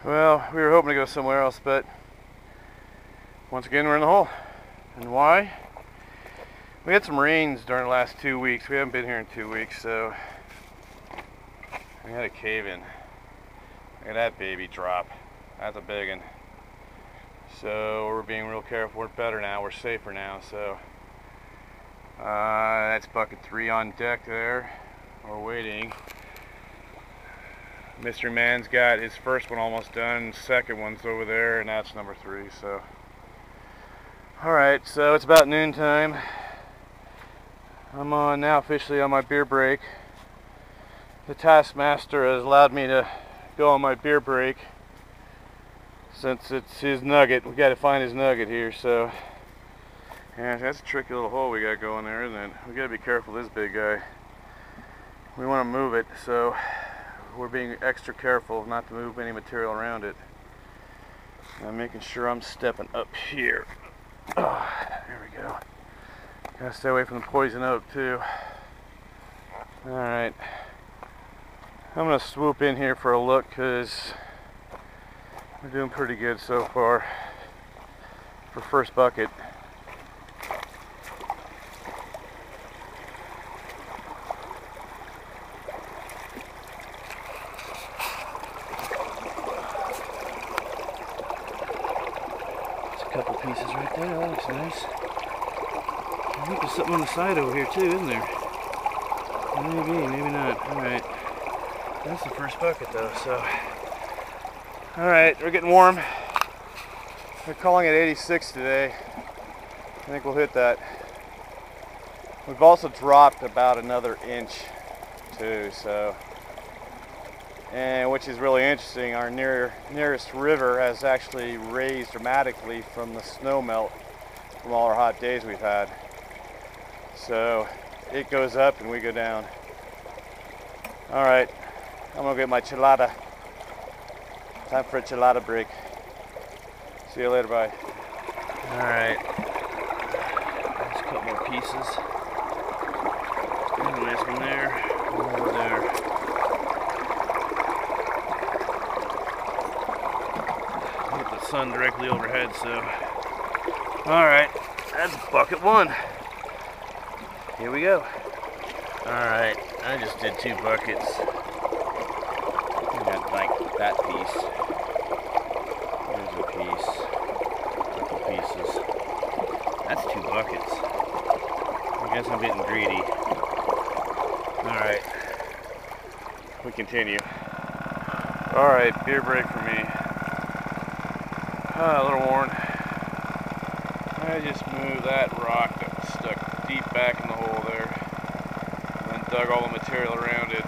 Well, we were hoping to go somewhere else, but once again we're in the hole. And why? We had some rains during the last 2 weeks. We haven't been here in 2 weeks, so we had a cave in. Look at that baby drop. That's a big one. So we're being real careful. We're better now. We're safer now. So that's bucket 3 on deck there. We're waiting. Mystery Man's got his first one almost done. Second one's over there, and that's number 3. So, all right. So it's about noon time. I'm on now officially on my beer break. The taskmaster has allowed me to go on my beer break since it's his nugget. We got to find his nugget here. So, yeah, that's a tricky little hole we got going there, isn't it? We got to be careful of this big guy. We want to move it, so we're being extra careful not to move any material around it. I'm making sure I'm stepping up here. Oh, there we go. Gotta stay away from the poison oak too. Alright. I'm gonna swoop in here for a look because we're doing pretty good so far for first bucket. Couple pieces right there. That looks nice. I think there's something on the side over here too, isn't there? Maybe, maybe not. Alright. That's the first bucket though, so. Alright, we're getting warm. We're calling it 86 today. I think we'll hit that. We've also dropped about another inch too, so. And which is really interesting, our nearest river has actually raised dramatically from the snow melt from all our hot days we've had. So it goes up and we go down. All right, I'm gonna get my chelada. Time for a chelada break. See you later, bye. All right, there's a couple more pieces. There's a nice one there, one over there. Sun directly overhead, so alright, that's bucket 1. Here we go. Alright, I just did 2 buckets. I got like that piece. There's a piece. Couple pieces. That's 2 buckets. I guess I'm getting greedy. Alright. We continue. Alright, beer break for me. A little worn. I just moved that rock that was stuck deep back in the hole there, and then dug all the material around it.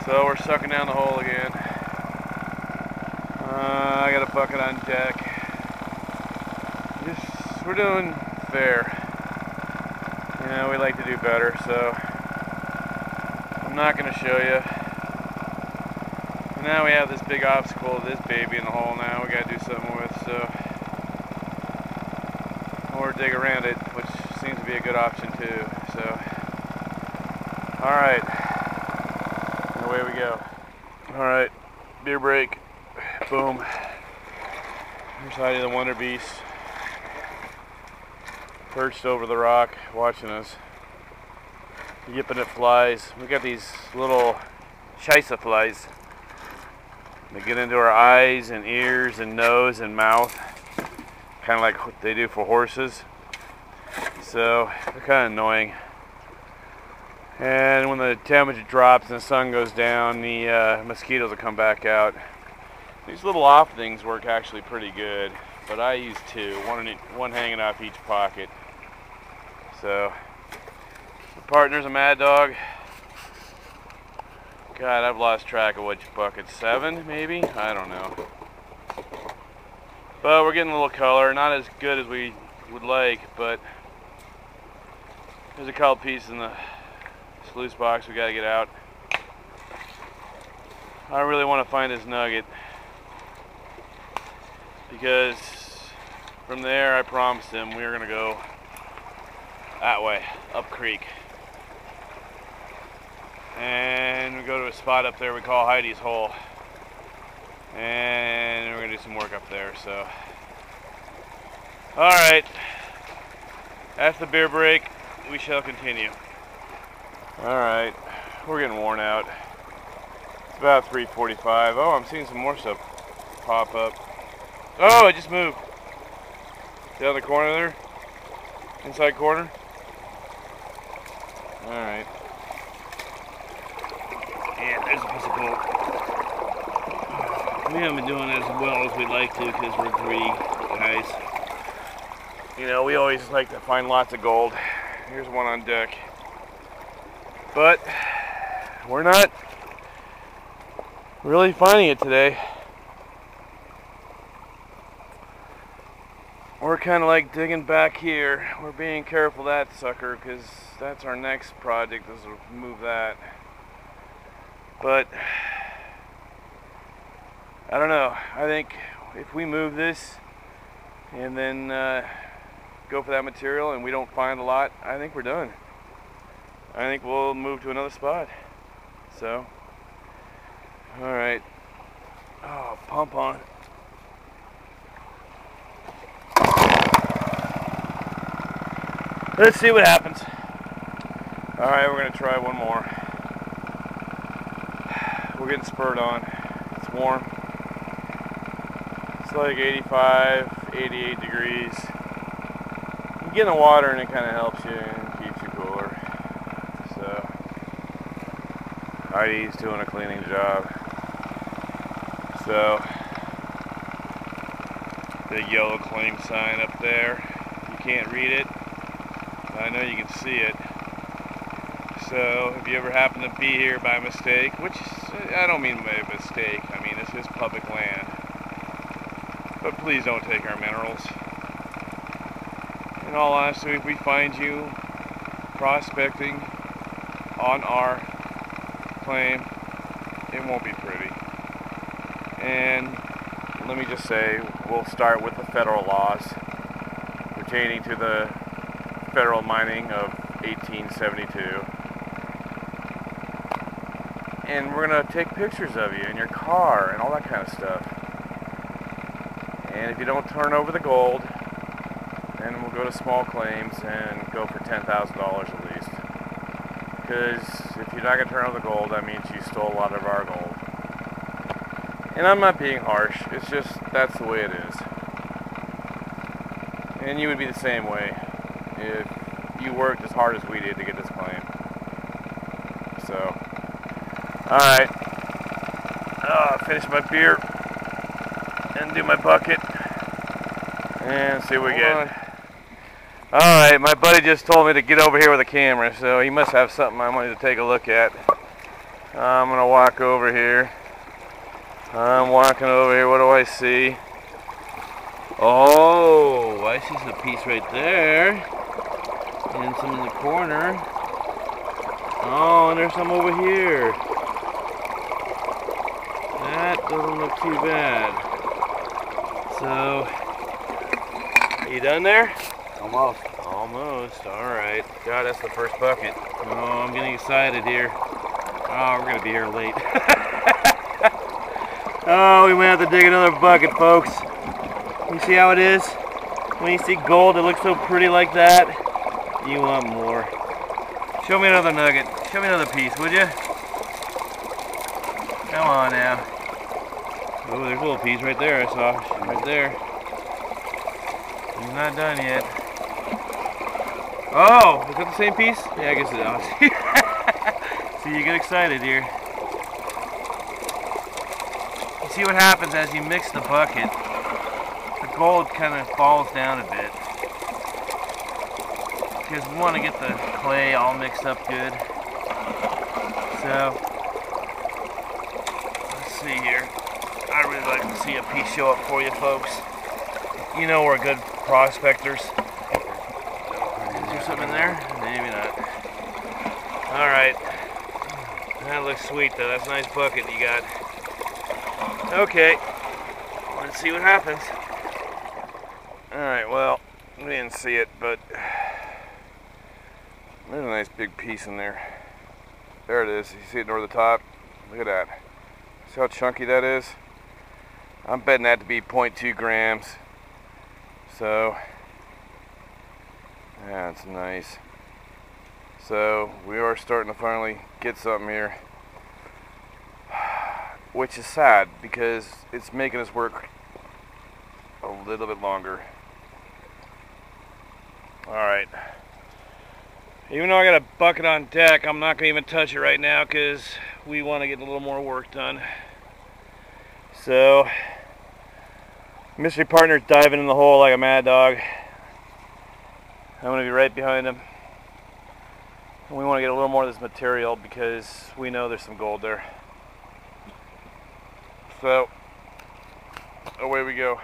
So we're sucking down the hole again. I got a bucket on deck. We're doing fair. You know, we like to do better, so I'm not going to show you. Now we have this big obstacle, this baby in the hole now we gotta do something with, so or dig around it, which seems to be a good option too. So alright, away we go. Alright, beer break, boom. Here's Heidi the Wonder Beast, perched over the rock watching us, yipping at flies. We got these little Scheisse flies. They get into our eyes and ears and nose and mouth, kind of like what they do for horses. So they're kind of annoying. And when the temperature drops and the sun goes down, the mosquitoes will come back out. These little off things work actually pretty good, but I use 2, one hanging off each pocket. So the partner's a mad dog. God, I've lost track of which bucket, 7 maybe? I don't know. But we're getting a little color, not as good as we would like, but there's a couple pieces in the sluice box we gotta get out. I really want to find this nugget because from there I promised him we were gonna go that way, up creek. And we go to a spot up there we call Heidi's Hole. And we're gonna do some work up there, so. Alright. After the beer break, we shall continue. Alright. We're getting worn out. It's about 3:45. Oh, I'm seeing some more stuff pop up. Oh, it just moved. See on the corner there? Inside corner? Alright. Yeah, there's a piece of gold. We haven't been doing as well as we'd like to because we're greedy guys. You know, we always like to find lots of gold. Here's one on deck. But we're not really finding it today. We're kind of like digging back here. We're being careful of that sucker because that's our next project, is to move that. But I don't know. I think if we move this and then go for that material and we don't find a lot, I think we're done. I think we'll move to another spot. So, alright. Oh, pump on. Let's see what happens. Alright, we're going to try one more. We're getting spurred on. It's warm. It's like 85, 88 degrees. You get in the water and it kind of helps you and keeps you cooler. So, Heidi's doing a cleaning job. So, big yellow claim sign up there. You can't read it. I know you can see it. So if you ever happen to be here by mistake, which I don't mean by mistake, I mean this is public land, but please don't take our minerals. In all honesty, if we find you prospecting on our claim, it won't be pretty. And let me just say, we'll start with the federal laws pertaining to the federal mining of 1872. And we're going to take pictures of you in your car and all that kind of stuff. And if you don't turn over the gold, then we'll go to small claims and go for $10,000 at least. Because if you're not going to turn over the gold, that means you stole a lot of our gold. And I'm not being harsh, it's just that's the way it is. And you would be the same way if you worked as hard as we did to get this claim. So, alright. Finish my beer and do my bucket and see what we get. Alright, my buddy just told me to get over here with a camera, so he must have something I wanted to take a look at. I'm gonna walk over here. I'm walking over here. What do I see? Oh, I see some piece right there. And some in the corner. Oh, and there's some over here. That doesn't look too bad. So, are you done there? Almost. Almost. Alright. God, that's the first bucket. Oh, I'm getting excited here. Oh, we're going to be here late. Oh, we might have to dig another bucket, folks. You see how it is? When you see gold that looks so pretty like that, you want more. Show me another nugget. Show me another piece, would you? Come on now. Oh, there's a little piece right there I saw. Right there. He's not done yet. Oh, is that the same piece? Yeah, I guess it is. See, you get excited here. You see what happens as you mix the bucket? The gold kind of falls down a bit. Because we want to get the clay all mixed up good. So, let's see here. I really like to see a piece show up for you folks. You know we're good prospectors. Is there something in there? Maybe not. Alright. That looks sweet though. That's a nice bucket you got. Okay. Let's see what happens. Alright, well, we didn't see it, but there's a nice big piece in there. There it is. You see it over the top? Look at that. See how chunky that is? I'm betting that to be 0.2 grams. So, that's nice. So, we are starting to finally get something here. Which is sad because it's making us work a little bit longer. Alright. Even though I got a bucket on deck, I'm not going to even touch it right now because we want to get a little more work done. So, mystery partner's diving in the hole like a mad dog. I'm going to be right behind him. And we want to get a little more of this material because we know there's some gold there. So, away we go.